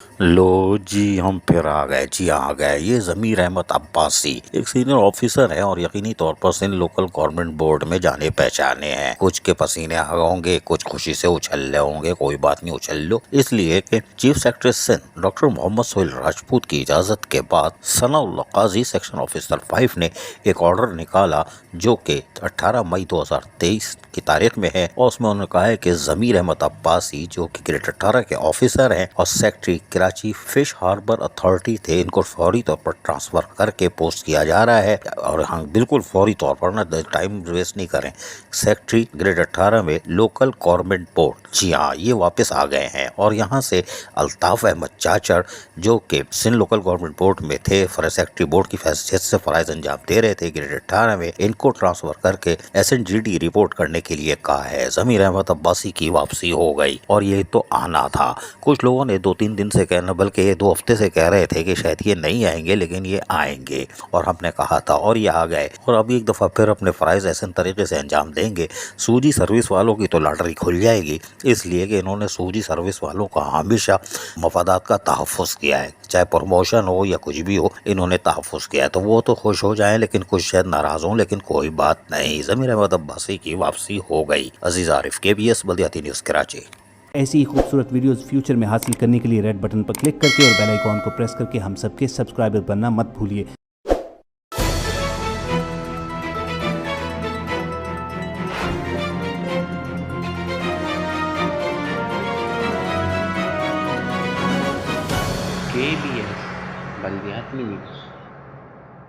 लो जी, हम फिर आ गए जी, आ गए। ये ज़मीर अहमद अब्बासी एक सीनियर ऑफिसर है और यकीनी तौर पर सिंध लोकल गवर्नमेंट बोर्ड में जाने पहचाने हैं। कुछ के पसीने आ गए होंगे, कुछ खुशी से उछल रहे होंगे। कोई बात नहीं, उछल लो। इसलिए कि chief secretary Sindh doctor Mohammad Sohail Rajput की इजाजत के बाद सनाउल्लाह काजी सेक्शन ऑफिसर 5 ने एक ऑर्डर निकाला जो कि 18 मई 2023 की तारीख में है और उसमें उन्होंने कहा है कि ज़मीर अहमद अब्बासी जो कि ग्रेड 18 के ऑफिसर हैं और secretary Karachi fish harbour authority थे, इनको फौरी तौर पर ट्रांसफर करके पोस्ट किया जा रहा है। और हाँ, बिल्कुल फौरी तौर पर ना, टाइम वेस्ट नहीं करें। सेक्रेटरी ग्रेड 18 में लोकल गवर्नमेंट बोर्ड, जी हाँ, ये वापस आ गए हैं। और यहाँ से अल्ताफ अहमद चाचड़ जो कि सिंध लोकल गवर्नमेंट बोर्ड में थे, सेक्रेटरी बोर्ड की हैसियत से फराइज अंजाम दे रहे थे ग्रेड 18 में, इनको ट्रांसफर करके SNGD रिपोर्ट करने के लिए कहा है। ज़मीर अहमद अब्बासी की वापसी हो गई और ये तो आना था। कुछ लोगों ने 2-3 दिन से कहना, बल्कि ये 2 हफ्ते से कह रहे थे कि शायद ये नहीं आएंगे, लेकिन ये आएंगे और हमने कहा था और ये आ गए। और अभी एक दफ़ा फिर अपने फ़राइज़ ऐसे तरीके से अंजाम देंगे। सूजी सर्विस वालों की तो लॉटरी खुल जाएगी, इसलिए कि इन्होंने सूजी सर्विस वालों का हमेशा मफादात का तहफ़्फ़ुज़ किया है। चाहे प्रमोशन हो या कुछ भी हो, इन्होंने तहफ़्फ़ुज़ किया है। तो वो तो खुश हो जाएं, लेकिन कुछ शायद नाराज़ हों, लेकिन कोई बात नहीं, ज़मीर अहमद अब्बासी की वापसी हो गई। अजीज़ आरिफ, KBS बल्दियाती न्यूज़ कराची। ऐसी ही खूबसूरत वीडियोस फ्यूचर में हासिल करने के लिए रेड बटन पर क्लिक करके और बेल आइकॉन को प्रेस करके हम सबके सब्सक्राइबर बनना मत भूलिए। KBS बल्दियाती न्यूज़।